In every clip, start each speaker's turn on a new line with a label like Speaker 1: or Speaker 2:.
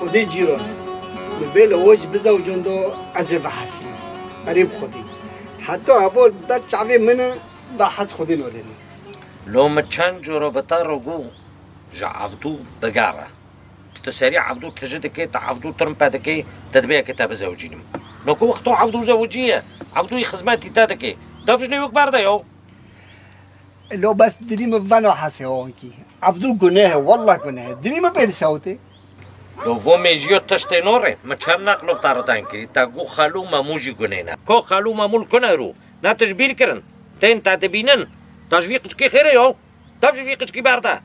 Speaker 1: خودی جیران مبیل اوج بزوجون دو از بحثی قریب خودی حتی اول بر چاوی من بحث خودی نودنی
Speaker 2: لو مچان جورو بتارگو جا عبدو بقارة تسريع عبدو تجدك تعبدو ترمبادك تدبيع كتاب زوجينم نوكو وقتو عبدو زوجية عبدو خدماتي تادك دفجني وكبار ده يو
Speaker 1: لو بس دريم فانو حاسي هونكي عبدو گناه والله گناه دريم بيد شاوتي
Speaker 2: لو فو ميجيو تشتي نوري مچان نقلو تارو تانكري تاقو خالو ماموجي گنينا كو خالو مامول كنارو نا تجبير كرن تين تاتبينن تجفيقشكي خيري يو تجفيقشكي بارده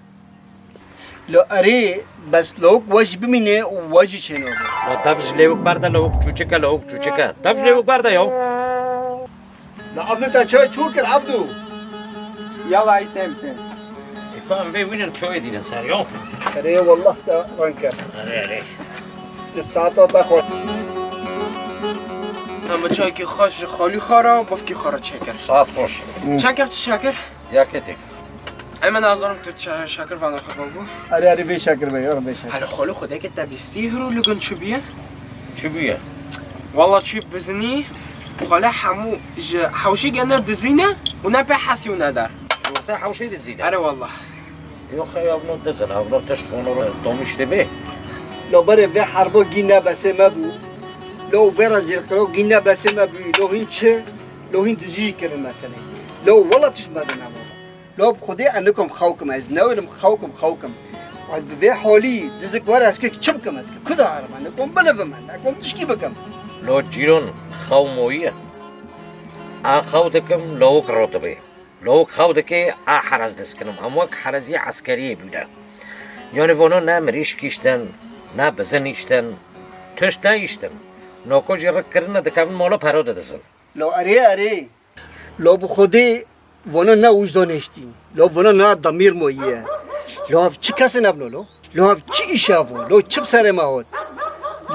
Speaker 1: لو اري بس لوك وجه بمينه وجه شنو
Speaker 2: لو تفج ليوك بارده لوك چوچكا تفج ليوك بارده يو
Speaker 1: لا عبدو تا شو كل عبدو
Speaker 3: يلا اي تم
Speaker 2: يكون في وين شوي دي نسار يو
Speaker 1: اري والله تا رانكر
Speaker 2: اري
Speaker 1: تساعة تا خور
Speaker 3: اما چای که خوش خالی خورا بافکی خورا چکر
Speaker 2: ساعت خوش
Speaker 3: چند کفت شکر؟
Speaker 2: يا كتك
Speaker 3: اما نظرم تو شکر وانا خبا بو
Speaker 1: اري بشكر بي اري بشكر
Speaker 3: هلا خالی خوده که دبیستی هرو لگن چو بیه؟
Speaker 2: شو بيه
Speaker 3: والله چی بزنی خاله همو حوشی گنر دزینه و نه به حسی و ندار
Speaker 2: وقتها حوشي الزينة
Speaker 3: اره والله
Speaker 2: يو خي ابنو دزن ابنو تشتونو دومش تبي
Speaker 1: لو بري في حربو جينا بس ما بو لو برازيل كلو جينا بس ما بو لو هنچه لو هند جي كرن مثلا لو والله تشمدنا لو بخدي انكم خوكم از نويلم خوكم وعد بفي حولي دزك ورا اسكي چمكم اسكي كدا عرب انكم بلفم انكم تشكي بكم
Speaker 2: لو جيرون خو مويه خو دكم لو كروتبي لو خو دكي حرز دسكنم اموك حرزي عسكريه بودا يعني فونو نا مريش كيشتن نا بزن يشتن تشت نا يشتن نوكو جيرك كرنا دكامن مولا پرو ددسن
Speaker 1: لو اري لو بخدي وانا نا وجدان اشتي لو وانا نا ضمير مويه لو چی کسی نبنو لو چی ایشافو لو چی سر ما هود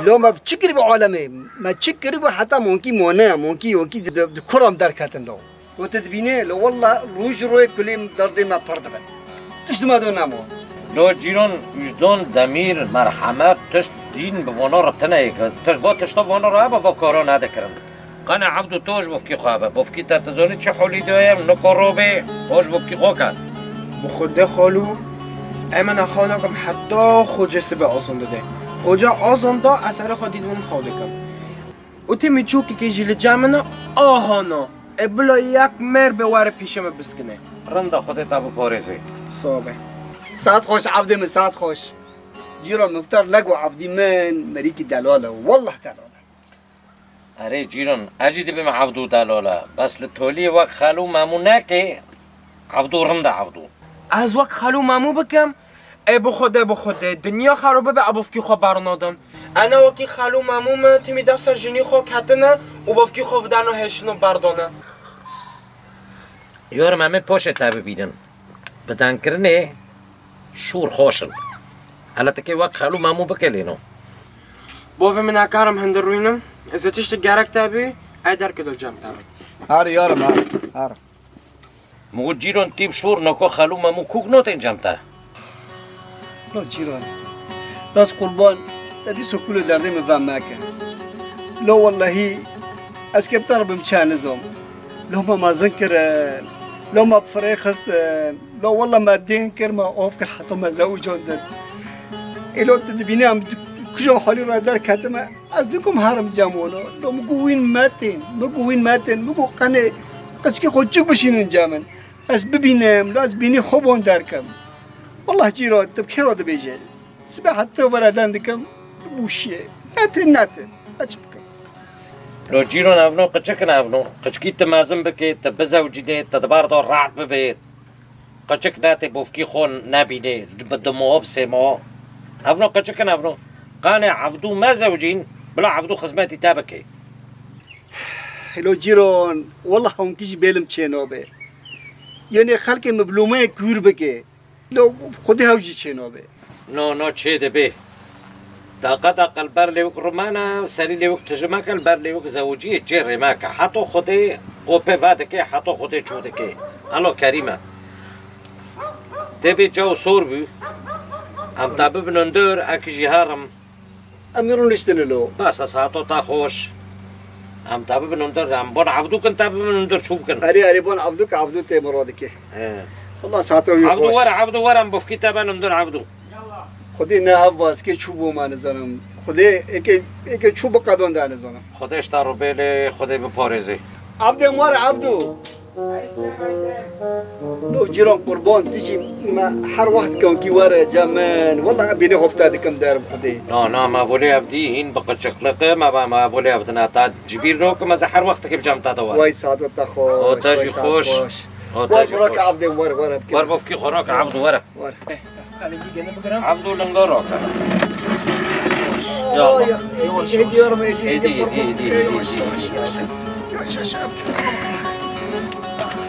Speaker 1: لو ما چی کری به عالمه ما چی کری به حتی مونکی مونه مونکی کرام در کتن لو تدبینه لو والله روج روی کلیم درد ما پرد بن تشت ما دو نمو
Speaker 2: لو جيرون وجدان دمير مرحمة تشت دين بفونا رتنا تشت با تشتا بفونا رها بفكارا ندكرن قانا عبدو توش بفكي خوابه بفكي تتزوني چه حولي دوهم نکو روبه باش بفكي خوكن
Speaker 3: بخوده خالو اما نخوانم حتی خوجسته به آزان داده خوجا آزان دا اثر خودیدون خواده کم او تیمی چوکی که جیل جمعنا آهانا ابلا یک مر به وار پیشم بسکنه
Speaker 2: رنده خودت ابو پارزی
Speaker 3: صابه
Speaker 1: ساعت خوش عبدي من ساعت خوش جيران مفتر لقوا عبدي من مريكي دلاله والله دلاله
Speaker 2: اره جيران اجيدي بما عبدو دلاله بس لطولي وقت خالو مامونه که عبدو رنده عبدو
Speaker 3: از وقت خالو مامو بکم ای بخوده دنیا خرابه به ابوفکی خواه برنادم انا وقتی خالو ماموم تیمی دفتر جنی خواه کتنه و بافکی خواه ودنو هشنو بردانه
Speaker 2: یارم همه پاشه تابه بیدن بدن کرنه شور خوشن حالتا که وقت خالو مامو بکلینو
Speaker 3: بوه من اکارم هندر روینم از تشت گرک تابی ای در کدل جمع تابی
Speaker 1: هاري يارم هار
Speaker 2: مگو جیران تیب شور نکو خالو مامو کوک نوت انجام تا
Speaker 1: لو جيران راس قربان دي سكولو دردي مفهم ماكا لو والله اسكي بترب مشان نزوم لو ما زنكر لو ما بفري خست لو والله ما دين كرما اوفكر حتى ما زوجون دد لو تدبيني عم كجو حالي را در كاتما از دكم هرم جامونو لو مقوين ماتن مقو قني قسكي خودشك بشين جامن از ببينم لو از بيني خوبون دركم والله جيران تبكيرو دبيجي سبع حتى ولدان دكم بوشيه ناتن اجبكم
Speaker 2: لو جيران افنو قچكن افنو قچكي تمازن بكي تبزوجي دي تدبار دور رعد ببيت قچك ناتي بوفكي خون نابيني بدمو بسيمو افنو قچكن افنو قانع عبدو ما زوجين بلا عبدو خزماتي تابكي
Speaker 1: لو جيران والله هم كيش بيلم چينوبه يعني خلق مبلومه كور بكي لو خودي هاوجي چينوبه
Speaker 2: نو چه ده به طاقت اقل بر لیوک رومانا سری لیوک تجمع کل بر لیوک زوجی جر ماک حتی خودی قوپه واده که حتی خودی چوده که الو کریمه تبی جو سور بی هم تابه بنندور اکی جهارم
Speaker 1: أميرون اشتنلو
Speaker 2: بس ساعتو تا خوش ام تابع بنندر ام بون عبدو كن تابع بنندر شو بكن
Speaker 1: أري بون عبدو تي مرادك والله ساعته يخوش
Speaker 2: عبدو ورا ام بفكي تابع نندر عبدو
Speaker 1: خدي نهاب واسكي چوبو ما نزنم خدي اكي چوب قدون ده نزنم
Speaker 2: خودش تا رو بله خودی بپارزی
Speaker 1: عبد مار عبدو لو جيران قربان تيجي ما هر وقت كون كي ورا جمان والله بيني هبطة دكم دار خدي
Speaker 2: نه ما بولی افدی این بقت شکلقه ما بولی افدنا تا جبیر رو که مزه هر وقت که بجام تا دوار
Speaker 1: واي سعادت خوش
Speaker 2: تاجي خوش
Speaker 1: ور براك عبد ور
Speaker 2: ور بفكي خوراك عبدو ورا
Speaker 1: ور
Speaker 2: عبدو لنگارو
Speaker 1: يلا هدي يا رمي
Speaker 2: هدي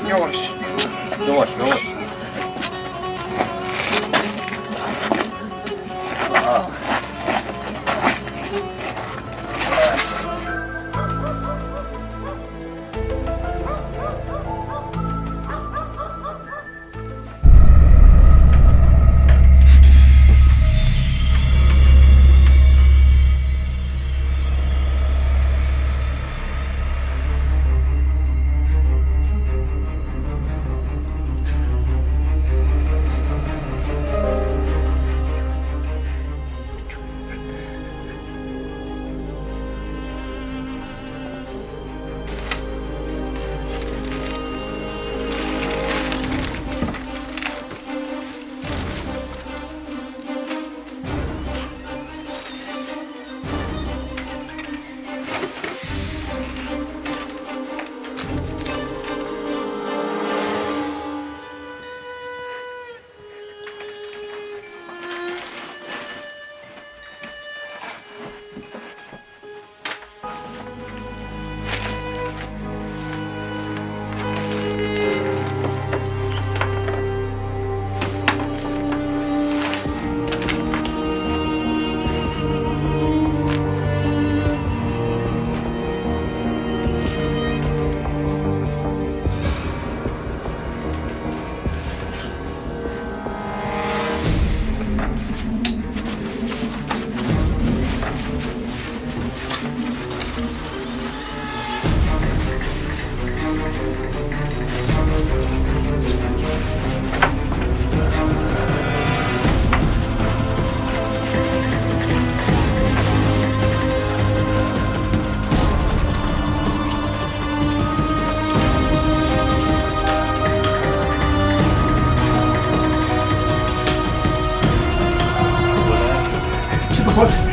Speaker 3: يواش
Speaker 2: نواش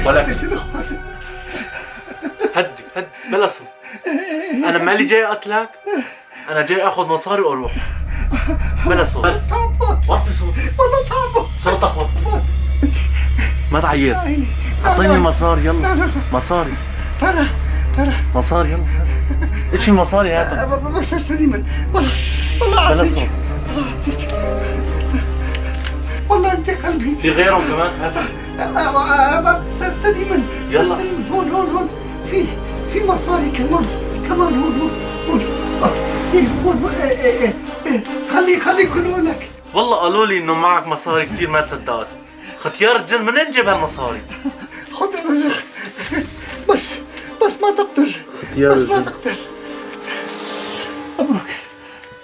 Speaker 4: ولا هدي بلا صوت. انا مالي جاي اقتلك، انا جاي اخذ مصاري واروح. بلا صوت بس. وطي صوتك.
Speaker 1: والله تعبوا
Speaker 4: صوتك وطي. ما تعيط. اعطيني المصاري يلا. مصاري.
Speaker 1: برا
Speaker 4: مصاري يلا. ايش في مصاري هذا؟
Speaker 1: بس سليما والله
Speaker 4: بلا
Speaker 1: اعطيك
Speaker 4: صوت.
Speaker 1: والله اعطيك والله انت قلبي.
Speaker 4: في غيرهم كمان هذا.
Speaker 1: سر سليما
Speaker 4: يلا.
Speaker 1: هون في مصاري كمان هون هون خلي كله لك.
Speaker 4: والله قالوا لي انه معك مصاري كثير، ما صدقت. ختيار الجن منين جاب هالمصاري؟
Speaker 1: خذ الرزق بس ما تقتل. بس ما تقتل.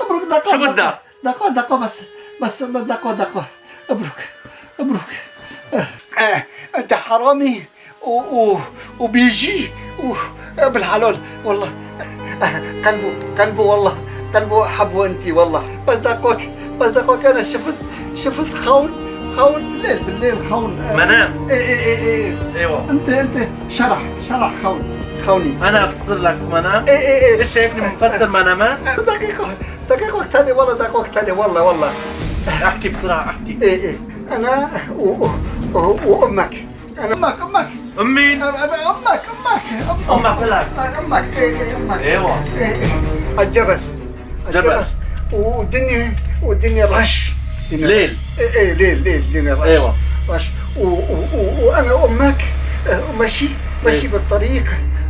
Speaker 1: مبروك دقة.
Speaker 4: شو بدك؟
Speaker 1: دقة بس دقة مبروك. انت حرامي وبيجي بالحلال والله. قلبه والله قلبه حبه انت والله. بس دقوك انا شفت خون بالليل خون.
Speaker 4: منام.
Speaker 1: ايه
Speaker 4: ايوه.
Speaker 1: انت شرح خوني.
Speaker 4: انا افسر لك منام.
Speaker 1: ايه
Speaker 4: ايش شايفني مفسر منامات؟
Speaker 1: دقيقة ثانية والله. دقيقة ثانية والله.
Speaker 4: احكي بسرعة احكي.
Speaker 1: ايه انا وامك. انا امك.
Speaker 4: امي؟
Speaker 1: امك
Speaker 4: طلعت.
Speaker 1: امك. ايه امك.
Speaker 4: ايوه.
Speaker 1: ايه الجبل. والدنيا رش.
Speaker 4: ليل.
Speaker 1: ايه ليل رش.
Speaker 4: ايوه.
Speaker 1: رش وانا امك ماشي بالطريق.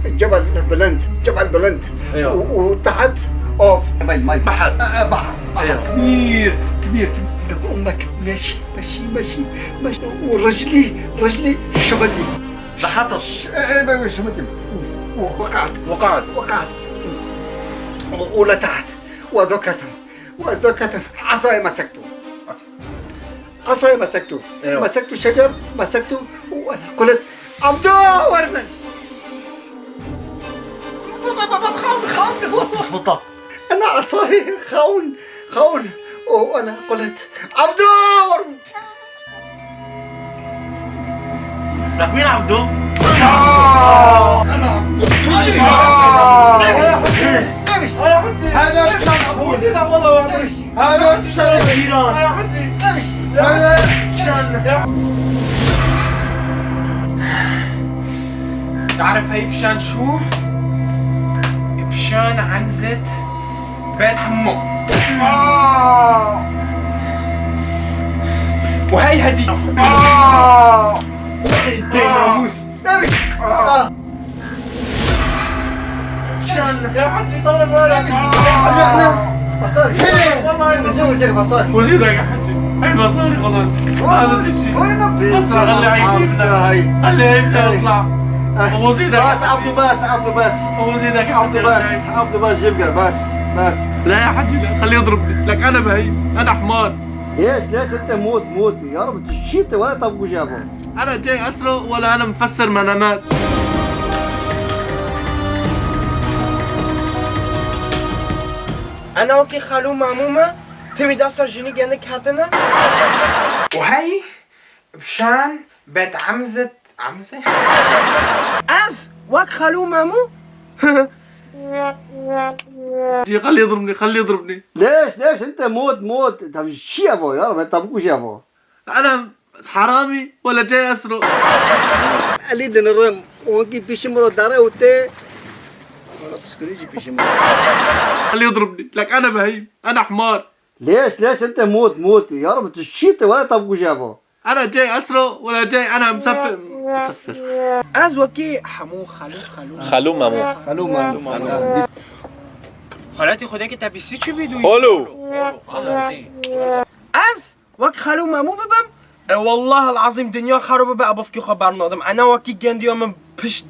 Speaker 1: جبل بلند.
Speaker 4: ايوه.
Speaker 1: وتحت اوف مي
Speaker 4: بحر.
Speaker 1: بحر
Speaker 4: أيوة.
Speaker 1: كبير. امك ماشي ورجلي
Speaker 4: لحطت
Speaker 1: شمتم وقعت
Speaker 3: وقعت
Speaker 1: وقعت ولتحت وذكتم عصاي مسكته
Speaker 3: أيوة.
Speaker 1: مسكته شجر مسكته وانا قلت عبدو ورمن خاون
Speaker 4: تفضل.
Speaker 1: انا عصاي خاون وانا قلت عبدو ورمن
Speaker 4: لك مين عبدو؟
Speaker 3: هذا بشان ابوي لا والله هذا بشان ايران هذا بشان تعرف هي بشان شو؟ بشان عنزة بيت حمو وهي هدية يا حجي طول بالك
Speaker 1: سمعنا مصاري والله مصاري
Speaker 4: وزيدك يا حجي هي مصاري خلاص هذا الشيء
Speaker 1: وين البيتزا
Speaker 4: خلي عيبنا خلي عيبنا يطلع وزيدك
Speaker 1: بس عبدو بس
Speaker 4: وزيدك يا
Speaker 1: عبدو بس يبقى بس
Speaker 4: لا يا حجي لا خليه يضربني لك انا بهيم انا حمار
Speaker 1: ليش انت موت يا رب تشيت ولا تبقوا جابوا
Speaker 4: انا جاي اسرق ولا انا مفسر منامات
Speaker 3: انا وكي خالو معمومة تمي داسا جيني جانك هاتنا وهي بشان بيت عمزة از وك خالو مامو
Speaker 4: جي خليه يضربني
Speaker 1: ليش انت موت طب شو يابا يا رب تبقوا جابوا
Speaker 4: انا حرامي ولا جاي اسرق
Speaker 1: اللي دنرم وانكي بيشمرو داره وتي ولا تسكريجي بيشمرو
Speaker 4: خليه يضربني لك انا بهيم انا حمار
Speaker 1: ليش انت موت يا رب تشيت ولا تبقوا جابوا
Speaker 4: انا جاي اسرق ولا جاي انا مسفر
Speaker 3: از وكي حمو خالو
Speaker 5: مامو
Speaker 3: خالاتي خداكي تبيسي چی بیدوی
Speaker 5: خالو
Speaker 3: از وك خالو مامو ببم والله العظيم دنيا خرب بقى بفكي خبر نادم انا وكي جندي من بش